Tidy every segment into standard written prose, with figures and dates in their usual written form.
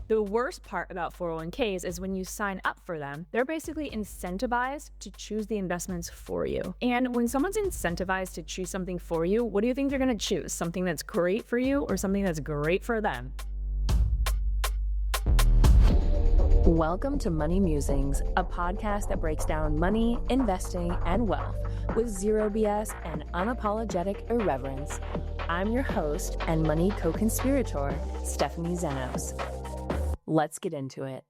The worst part about 401ks is when you sign up for them, they're basically incentivized to choose the investments for you. And when someone's incentivized to choose something for you, what do you think they're going to choose? Something that's great for you or something that's great for them? Welcome to Money Musings, a podcast that breaks down money, investing, and wealth with zero BS and unapologetic irreverence. I'm your host and money co-conspirator, Stephanie Zenos. Let's get into it.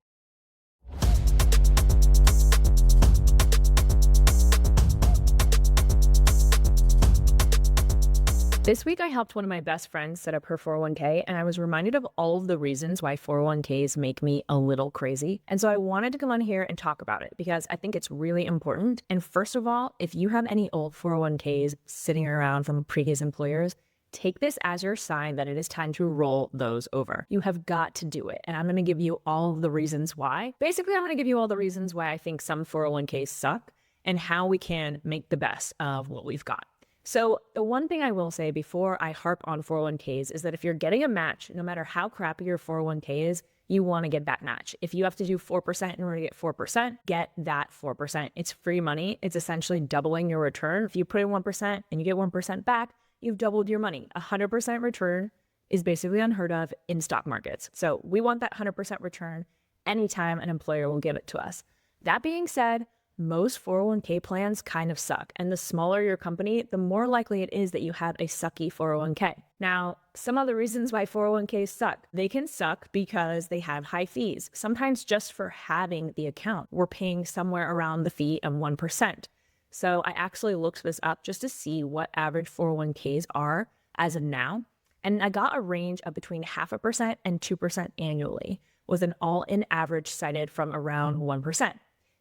This week, I helped one of my best friends set up her 401k, and I was reminded of all of the reasons why 401ks make me a little crazy. And so I wanted to come on here and talk about it because I think it's really important. And first of all, if you have any old 401ks sitting around from previous employers, take this as your sign that it is time to roll those over. You have got to do it. And I'm going to give you all of the reasons why. Basically, I'm going to give you all the reasons why I think some 401ks suck and how we can make the best of what we've got. So the one thing I will say before I harp on 401ks is that if you're getting a match, no matter how crappy your 401k is, you want to get that match. If you have to do 4% in order to get 4%, get that 4%. It's free money. It's essentially doubling your return. If you put in 1% and you get 1% back, you've doubled your money. 100% return is basically unheard of in stock markets. So we want that 100% return anytime an employer will give it to us. That being said, most 401k plans kind of suck. And the smaller your company, the more likely it is that you have a sucky 401k. Now, some other reasons why 401ks suck. They can suck because they have high fees. Sometimes just for having the account, we're paying somewhere around the fee of 1%. So I actually looked this up just to see what average 401ks are as of now. And I got a range of between 0.5% and 2% annually, with an all-in average cited from around 1%.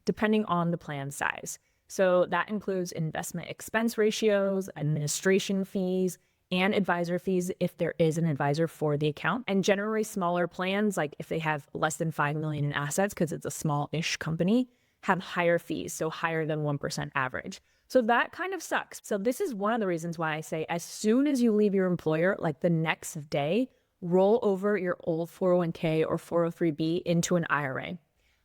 Depending on the plan size. So that includes investment expense ratios, administration fees, and advisor fees if there is an advisor for the account. And generally smaller plans, like if they have less than 5 million in assets, because it's a small-ish company, have higher fees, so higher than 1% average. So that kind of sucks. So this is one of the reasons why I say as soon as you leave your employer, like the next day, roll over your old 401k or 403b into an IRA.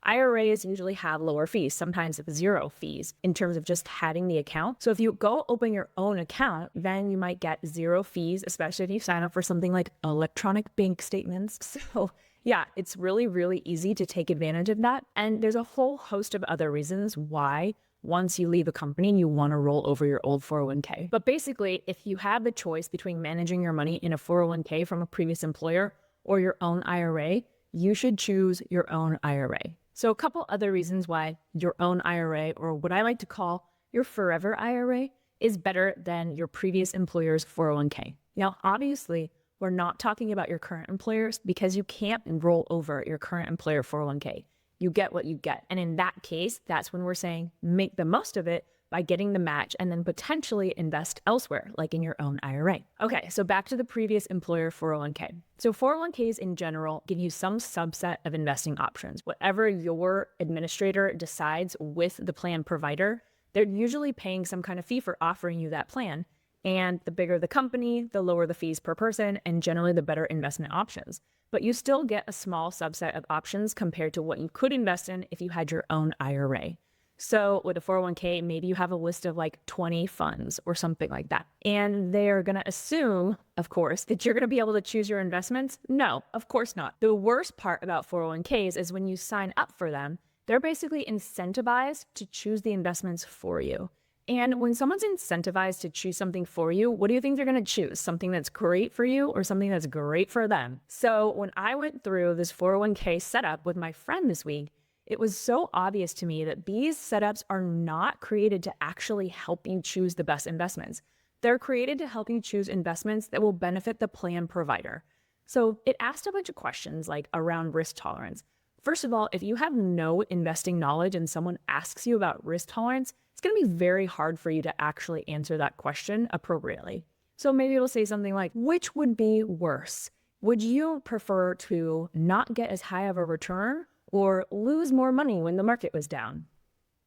IRAs usually have lower fees, sometimes 0 fees in terms of just having the account. So if you go open your own account, then you might get 0 fees, especially if you sign up for something like electronic bank statements. So yeah, it's really, really easy to take advantage of that. And there's a whole host of other reasons why once you leave a company, you want to roll over your old 401k. But basically, if you have the choice between managing your money in a 401k from a previous employer or your own IRA, you should choose your own IRA. So a couple other reasons why your own IRA, or what I like to call your forever IRA, is better than your previous employer's 401k. Now, obviously, we're not talking about your current employers because you can't roll over your current employer 401k. You get what you get. And in that case, that's when we're saying make the most of it by getting the match and then potentially invest elsewhere, like in your own IRA. Okay, so back to the previous employer 401k. So 401ks in general give you some subset of investing options. Whatever your administrator decides with the plan provider, they're usually paying some kind of fee for offering you that plan. And the bigger the company, the lower the fees per person, and generally the better investment options. But you still get a small subset of options compared to what you could invest in if you had your own IRA. So with a 401k, maybe you have a list of like 20 funds or something like that. And they're going to assume, of course, that you're going to be able to choose your investments. No, of course not. The worst part about 401ks is when you sign up for them, they're basically incentivized to choose the investments for you. And when someone's incentivized to choose something for you, what do you think they're going to choose? Something that's great for you or something that's great for them? So when I went through this 401k setup with my friend this week, it was so obvious to me that these setups are not created to actually help you choose the best investments. They're created to help you choose investments that will benefit the plan provider. So it asked a bunch of questions like around risk tolerance. First of all, if you have no investing knowledge and someone asks you about risk tolerance, it's going to be very hard for you to actually answer that question appropriately. So maybe it'll say something like, which would be worse? Would you prefer to not get as high of a return or lose more money when the market was down?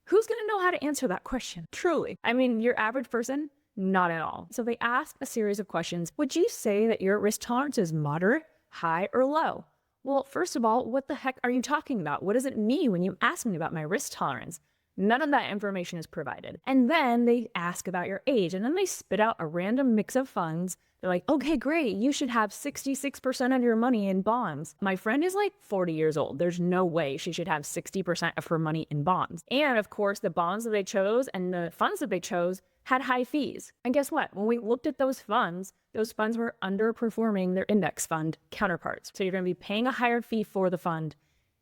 Who's going to know how to answer that question? Truly. I mean, your average person, not at all. So they asked a series of questions. Would you say that your risk tolerance is moderate, high, or low? Well, first of all, what the heck are you talking about? What does it mean when you ask me about my risk tolerance? None of that information is provided. And then they ask about your age, and then they spit out a random mix of funds. They're like, okay, great. You should have 66% of your money in bonds. My friend is like 40 years old. There's no way she should have 60% of her money in bonds. And of course, the bonds that they chose and the funds that they chose had high fees. And guess what? When we looked at those funds were underperforming their index fund counterparts. So you're going to be paying a higher fee for the fund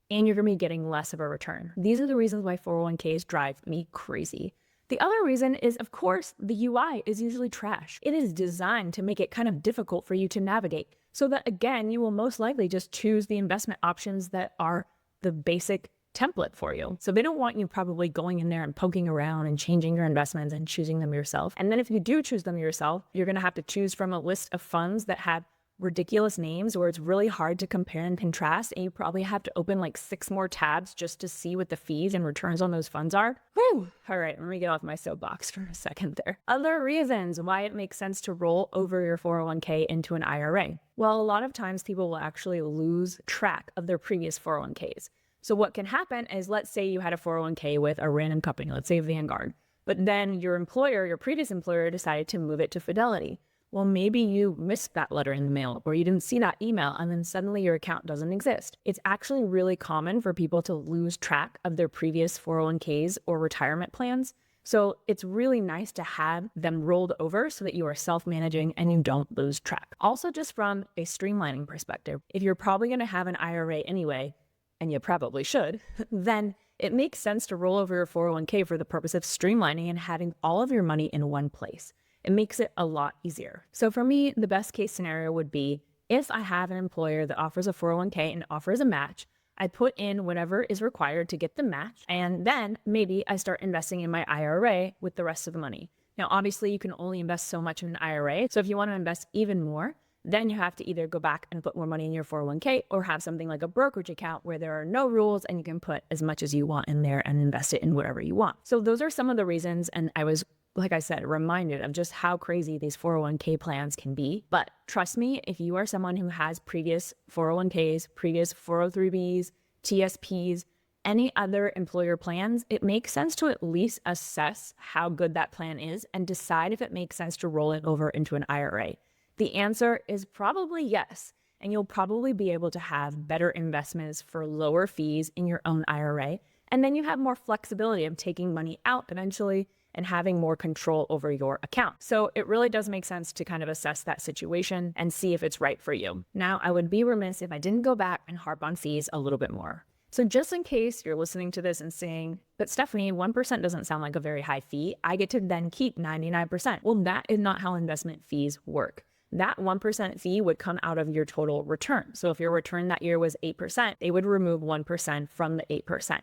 and you're going to be getting less of a return. These are the reasons why 401ks drive me crazy. The other reason is, of course, the UI is usually trash. It is designed to make it kind of difficult for you to navigate so that, again, you will most likely just choose the investment options that are the basic template for you. So they don't want you probably going in there and poking around and changing your investments and choosing them yourself. And then if you do choose them yourself, you're going to have to choose from a list of funds that have ridiculous names where it's really hard to compare and contrast. And you probably have to open like 6 more tabs just to see what the fees and returns on those funds are. Whew. All right, let me get off my soapbox for a second there. Other reasons why it makes sense to roll over your 401k into an IRA. Well, a lot of times people will actually lose track of their previous 401ks. So what can happen is, let's say you had a 401k with a random company, let's say Vanguard, but then your previous employer decided to move it to Fidelity. Well, maybe you missed that letter in the mail or you didn't see that email and then suddenly your account doesn't exist. It's actually really common for people to lose track of their previous 401ks or retirement plans. So it's really nice to have them rolled over so that you are self-managing and you don't lose track. Also, just from a streamlining perspective, if you're probably going to have an IRA anyway, and you probably should, then it makes sense to roll over your 401k for the purpose of streamlining and having all of your money in one place. It makes it a lot easier. So for me, the best case scenario would be if I have an employer that offers a 401k and offers a match, I put in whatever is required to get the match, and then maybe I start investing in my IRA with the rest of the money. Now, obviously, you can only invest so much in an IRA. So if you want to invest even more, then you have to either go back and put more money in your 401k or have something like a brokerage account where there are no rules and you can put as much as you want in there and invest it in whatever you want. So those are some of the reasons. And I was, like I said, reminded of just how crazy these 401k plans can be. But trust me, if you are someone who has previous 401ks, previous 403bs, TSPs, any other employer plans, it makes sense to at least assess how good that plan is and decide if it makes sense to roll it over into an IRA. The answer is probably yes, and you'll probably be able to have better investments for lower fees in your own IRA, and then you have more flexibility of taking money out eventually and having more control over your account. So it really does make sense to kind of assess that situation and see if it's right for you. Now, I would be remiss if I didn't go back and harp on fees a little bit more. So just in case you're listening to this and saying, but Stephanie, 1% doesn't sound like a very high fee, I get to then keep 99%. Well, that is not how investment fees work. That 1% fee would come out of your total return. So if your return that year was 8%, they would remove 1% from the 8%,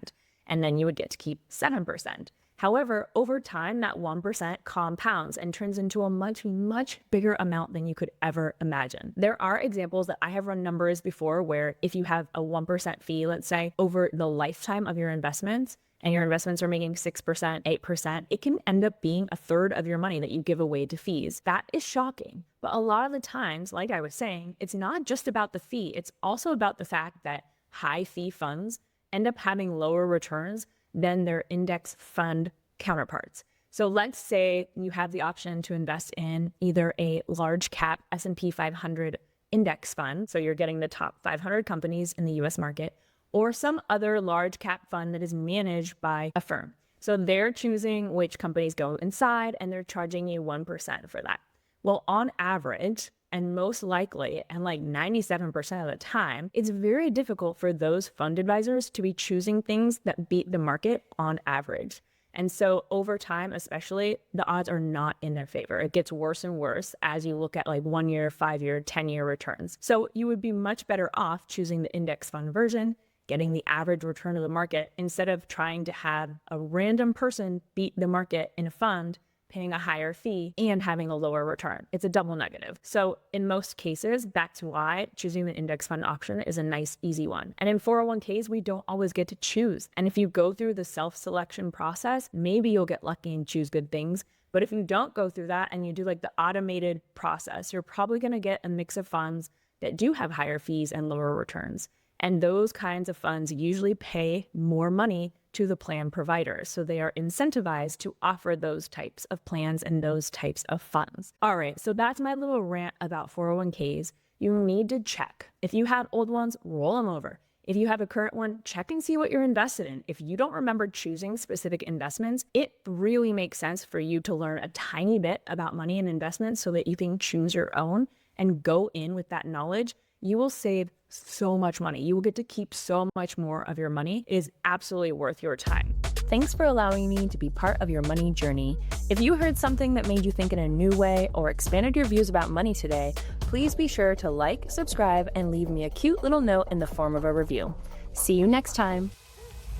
and then you would get to keep 7%. However, over time, that 1% compounds and turns into a much, much bigger amount than you could ever imagine. There are examples that I have run numbers before where if you have a 1% fee, let's say, over the lifetime of your investments, and your investments are making 6%, 8%, it can end up being a third of your money that you give away to fees. That is shocking. But a lot of the times, like I was saying, it's not just about the fee. It's also about the fact that high fee funds end up having lower returns than their index fund counterparts. So let's say you have the option to invest in either a large cap S&P 500 index fund, so you're getting the top 500 companies in the US market, or some other large cap fund that is managed by a firm. So they're choosing which companies go inside and they're charging you 1% for that. Well, on average, and most likely, and like 97% of the time, it's very difficult for those fund advisors to be choosing things that beat the market on average. And so over time, especially, the odds are not in their favor. It gets worse and worse as you look at like 1 year, 5 year, 10-year returns. So you would be much better off choosing the index fund version, getting the average return of the market instead of trying to have a random person beat the market in a fund, paying a higher fee and having a lower return. It's a double negative. So in most cases, that's why choosing the index fund option is a nice, easy one. And in 401ks, we don't always get to choose. And if you go through the self-selection process, maybe you'll get lucky and choose good things. But if you don't go through that and you do like the automated process, you're probably going to get a mix of funds that do have higher fees and lower returns. And those kinds of funds usually pay more money to the plan provider. So they are incentivized to offer those types of plans and those types of funds. All right, so that's my little rant about 401ks. You need to check. If you had old ones, roll them over. If you have a current one, check and see what you're invested in. If you don't remember choosing specific investments, it really makes sense for you to learn a tiny bit about money and investments so that you can choose your own and go in with that knowledge. You will save so much money. You will get to keep so much more of your money. It is absolutely worth your time. Thanks for allowing me to be part of your money journey. If you heard something that made you think in a new way or expanded your views about money today, please be sure to like, subscribe, and leave me a cute little note in the form of a review. See you next time.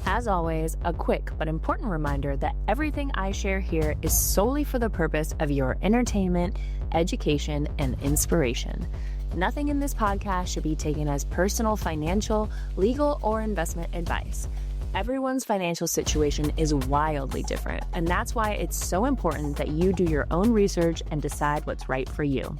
As always, a quick but important reminder that everything I share here is solely for the purpose of your entertainment, education, and inspiration. Nothing in this podcast should be taken as personal financial, legal, or investment advice. Everyone's financial situation is wildly different, and that's why it's so important that you do your own research and decide what's right for you.